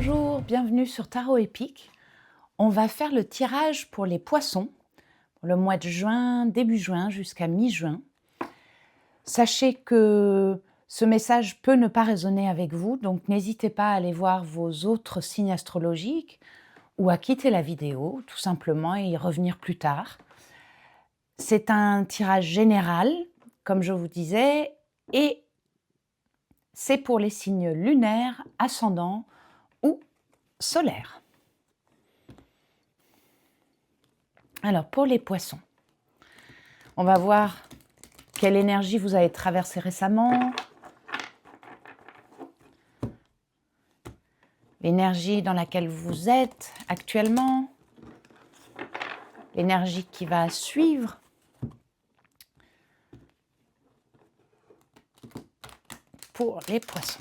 Bonjour, bienvenue sur Tarot Épique. On va faire le tirage pour les poissons, pour le mois de juin, début juin jusqu'à mi-juin. Sachez que ce message peut ne pas résonner avec vous, donc n'hésitez pas à aller voir vos autres signes astrologiques ou à quitter la vidéo, tout simplement, et y revenir plus tard. C'est un tirage général, comme je vous disais, et c'est pour les signes lunaires, ascendants ou solaires. Alors, pour les poissons, on va voir quelle énergie vous avez traversée récemment, l'énergie dans laquelle vous êtes actuellement, l'énergie qui va suivre. Pour les poissons.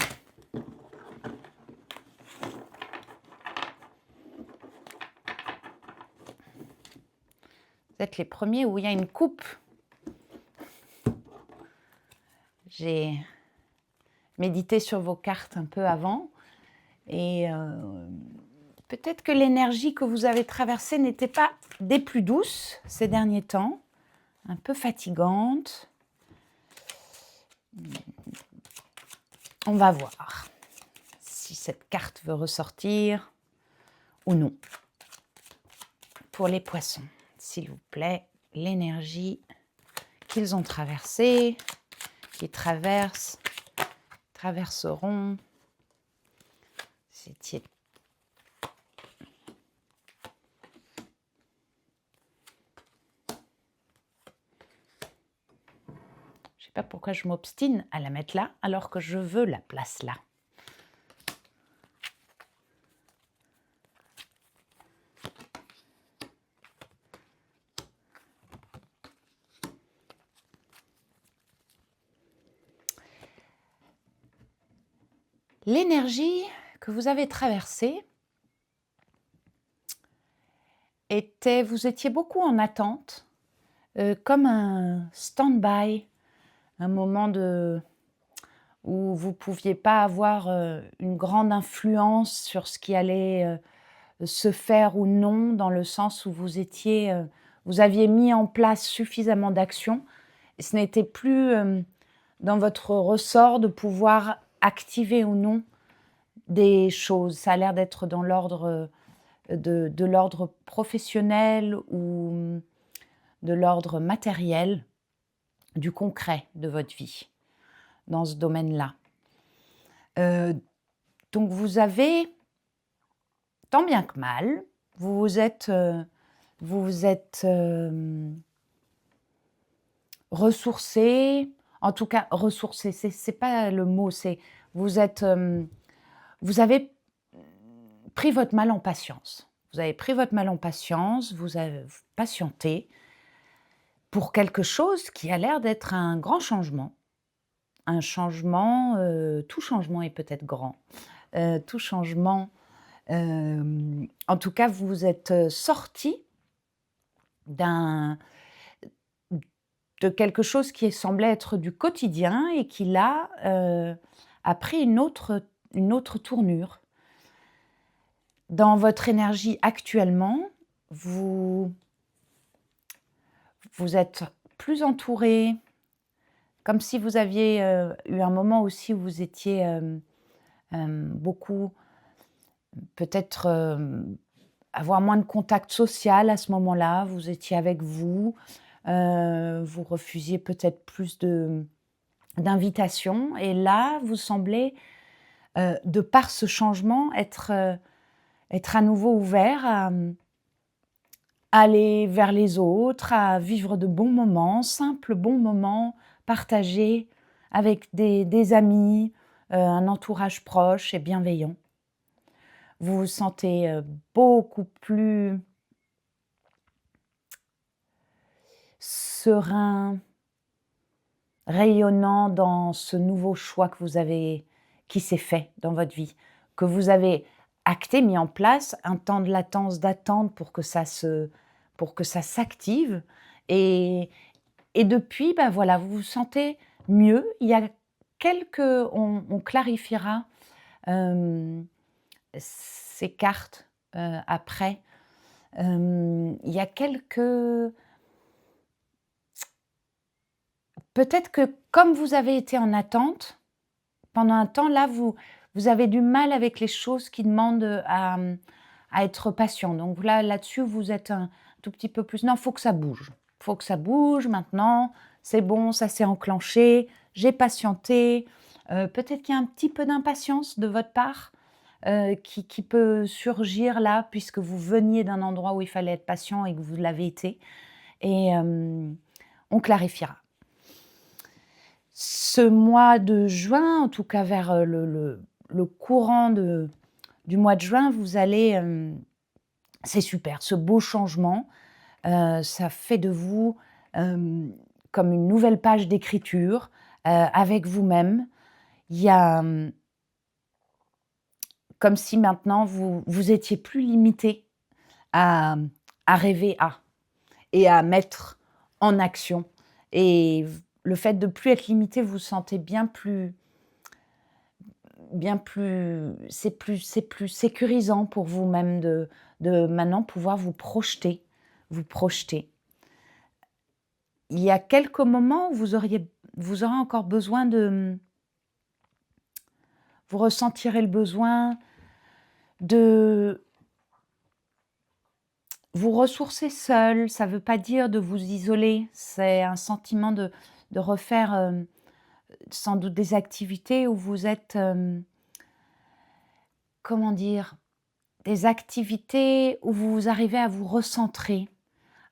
Vous êtes les premiers où il y a une coupe. J'ai médité sur vos cartes un peu avant et peut-être que l'énergie que vous avez traversée n'était pas des plus douces ces derniers temps, un peu fatigante. On va voir si cette carte veut ressortir ou non. Pour les poissons, s'il vous plaît, l'énergie qu'ils ont traversée, qui traverseront. C'était je sais pas pourquoi je m'obstine à la mettre là, alors que je veux la place là. L'énergie que vous avez traversée était, vous étiez beaucoup en attente, comme un stand-by, un moment où vous ne pouviez pas avoir une grande influence sur ce qui allait se faire ou non, dans le sens où vous aviez mis en place suffisamment d'actions, et ce n'était plus dans votre ressort de pouvoir activer ou non des choses. Ça a l'air d'être dans l'ordre de l'ordre professionnel ou de l'ordre matériel, du concret de votre vie, dans ce domaine-là. Donc vous avez, tant bien que mal, vous vous êtes ressourcé, en tout cas ressourcé, c'est pas le mot, c'est vous avez pris votre mal en patience. Vous avez pris votre mal en patience, vous avez patienté pour quelque chose qui a l'air d'être un grand changement. Un changement, tout changement est peut-être grand. Tout changement, en tout cas, vous êtes sorti de quelque chose qui semblait être du quotidien et qui là a pris une autre tournure. Dans votre énergie actuellement, vous êtes plus entouré, comme si vous aviez eu un moment aussi où vous étiez beaucoup, peut-être avoir moins de contact social à ce moment-là, vous étiez avec vous, vous refusiez peut-être plus d'invitations, et là, vous semblez, de par ce changement, être à nouveau ouvert à aller vers les autres, à vivre de bons moments, simples bons moments partagés avec des amis, un entourage proche et bienveillant. Vous vous sentez beaucoup plus serein, rayonnant dans ce nouveau choix qui s'est fait dans votre vie, que vous avez acté, mis en place, un temps de latence d'attente pour que ça s'active, et depuis, voilà, vous vous sentez mieux. Il y a on clarifiera ces cartes, après. Il y a quelques peut-être que comme vous avez été en attente, pendant un temps, là, vous avez du mal avec les choses qui demandent, à être patient. Donc là-dessus, vous êtes un tout petit peu plus: «Non, faut que ça bouge. Faut que ça bouge maintenant, c'est bon, ça s'est enclenché, j'ai patienté». Peut-être qu'il y a un petit peu d'impatience de votre part, qui peut surgir là, puisque vous veniez d'un endroit où il fallait être patient et que vous l'avez été et on clarifiera. Ce mois de juin, en tout cas vers, le courant du mois de juin, vous allez, c'est super, ce beau changement, ça fait de vous, comme une nouvelle page d'écriture, avec vous-même. Il y a, comme si maintenant vous étiez plus limité à rêver à et à mettre en action et le fait de plus être limité, vous vous sentez c'est plus sécurisant pour vous-même de maintenant pouvoir vous projeter. Il y a quelques moments où vous aurez encore besoin vous ressentirez le besoin de vous ressourcer seul. Ça ne veut pas dire de vous isoler, c'est un sentiment de refaire, sans doute des activités où vous êtes, comment dire? Des activités où vous arrivez à vous recentrer,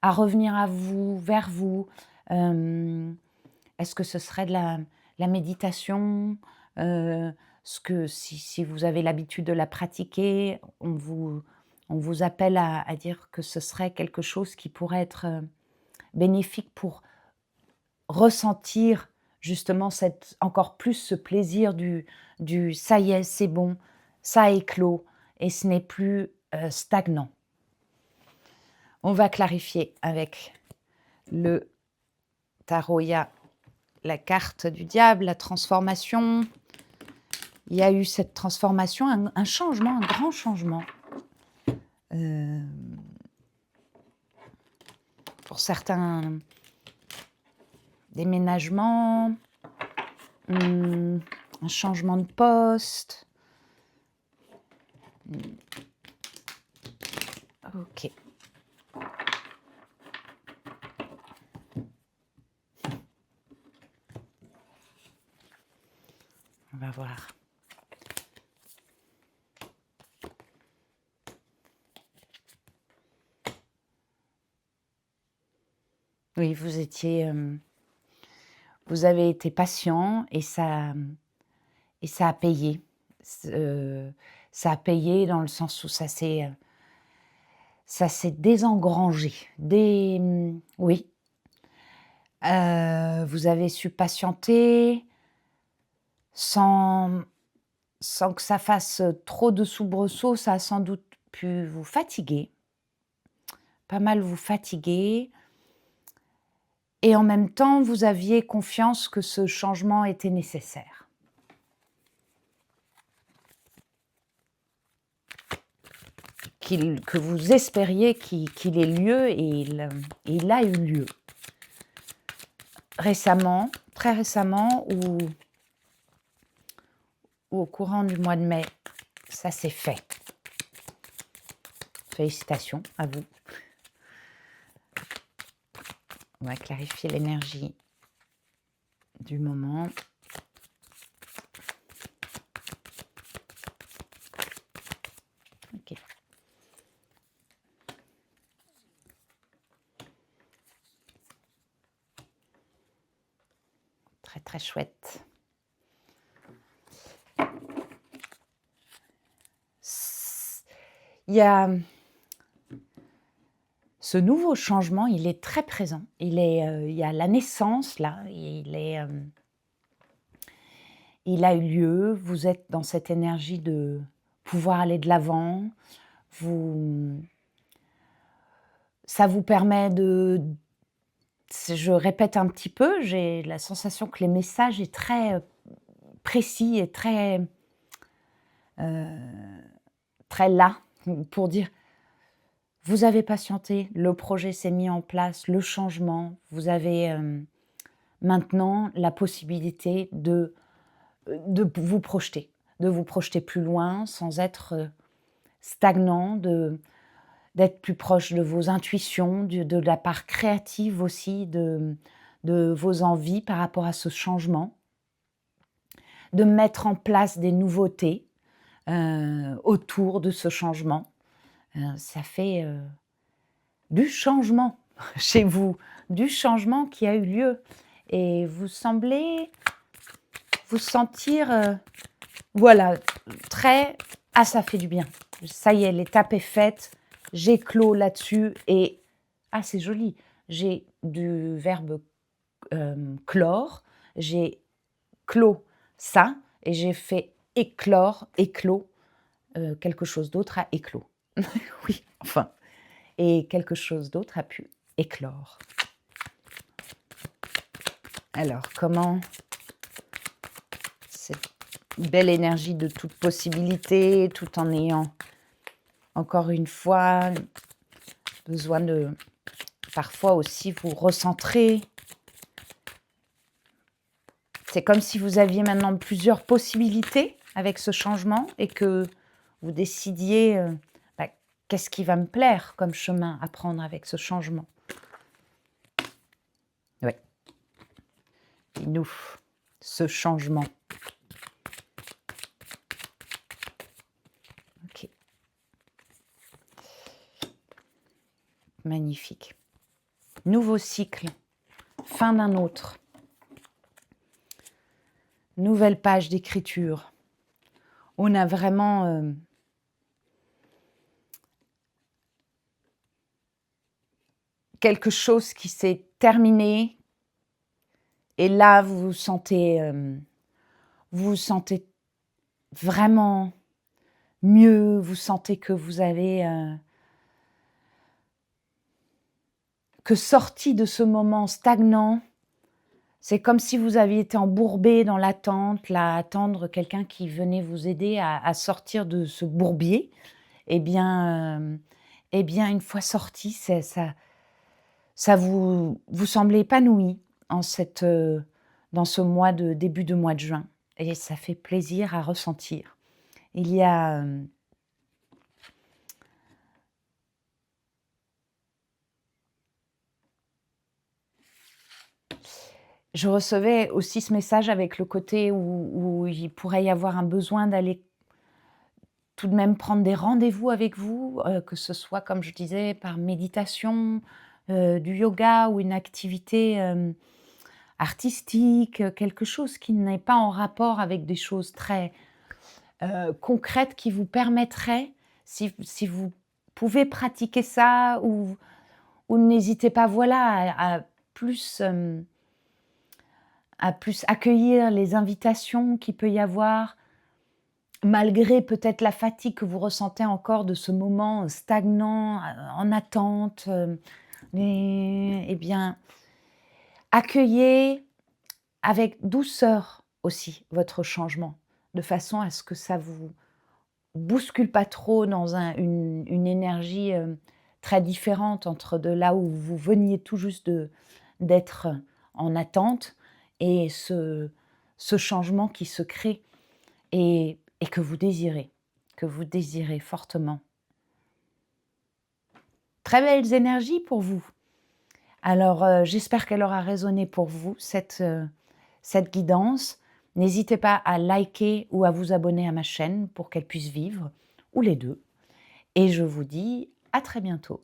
à revenir à vous, vers vous. Est-ce que ce serait de la méditation? Ce que si vous avez l'habitude de la pratiquer, on vous appelle à dire que ce serait quelque chose qui pourrait être, bénéfique pour ressentir justement encore plus ce plaisir du «ça y est, c'est bon, ça a éclos» et ce n'est plus, stagnant. On va clarifier avec le tarot. Il y a la carte du diable, la transformation. Il y a eu cette transformation, un changement, un grand changement. Pour certains, déménagements, un changement de poste. OK. On va voir. Oui, vous avez été patient et ça a payé. Ça a payé dans le sens où ça s'est désengrangé. Oui, vous avez su patienter sans que ça fasse trop de soubresauts. Ça a sans doute pu vous fatiguer, pas mal vous fatiguer et en même temps, vous aviez confiance que ce changement était nécessaire. Que vous espériez qu'il ait lieu et il a eu lieu. Récemment, très récemment ou au courant du mois de mai, ça s'est fait. Félicitations à vous. On va clarifier l'énergie du moment. OK. Très, très chouette. Il y a ce nouveau changement, il est très présent. Il y a la naissance là, il a eu lieu. Vous êtes dans cette énergie de pouvoir aller de l'avant. Ça vous permet je répète un petit peu, j'ai la sensation que les messages est très, précis et très, très là pour dire: «Vous avez patienté, le projet s'est mis en place, le changement, vous avez, maintenant la possibilité de vous projeter plus loin sans être, stagnant, d'être plus proche de vos intuitions, de la part créative aussi de vos envies par rapport à ce changement, de mettre en place des nouveautés, autour de ce changement. Ça fait, du changement chez vous, du changement qui a eu lieu et vous semblez vous sentir, voilà, très: «Ah ça fait du bien. Ça y est, l'étape est faite, j'ai clos là-dessus» et ah c'est joli, j'ai du verbe, clore, j'ai clos ça et j'ai fait éclore, éclos, quelque chose d'autre a éclos. Oui, enfin et quelque chose d'autre a pu éclore. Alors comment cette belle énergie de toute possibilité, tout en ayant encore une fois besoin de parfois aussi vous recentrer. C'est comme si vous aviez maintenant plusieurs possibilités avec ce changement et que vous décidiez, bah, qu'est-ce qui va me plaire comme chemin à prendre avec ce changement? Oui, dis-nous, ce changement. OK, magnifique. Nouveau cycle, fin d'un autre. Nouvelle page d'écriture. On a vraiment, quelque chose qui s'est terminé et là vous vous sentez vraiment mieux, vous sentez que vous avez, que sorti de ce moment stagnant, c'est comme si vous aviez été embourbé dans l'attente, là, à attendre quelqu'un qui venait vous aider à sortir de ce bourbier. Eh bien, une fois sorti, c'est ça vous semblez épanoui en dans ce mois de début de mois de juin et ça fait plaisir à ressentir. Il y a, je recevais aussi ce message avec le côté où il pourrait y avoir un besoin d'aller tout de même prendre des rendez-vous avec vous, que ce soit, comme je disais, par méditation, du yoga ou une activité, artistique, quelque chose qui n'est pas en rapport avec des choses très, concrètes qui vous permettraient, si vous pouvez pratiquer ça ou n'hésitez pas, voilà, plus, à plus accueillir les invitations qu'il peut y avoir, malgré peut-être la fatigue que vous ressentez encore de ce moment stagnant, en attente, et bien, accueillez avec douceur aussi votre changement, de façon à ce que ça vous bouscule pas trop dans une énergie, très différente entre de là où vous veniez tout juste d'être en attente et ce changement qui se crée et que vous désirez fortement. Très belles énergies pour vous. Alors, j'espère qu'elle aura résonné pour vous cette guidance. N'hésitez pas à liker ou à vous abonner à ma chaîne pour qu'elle puisse vivre, ou les 2 et je vous dis à très bientôt.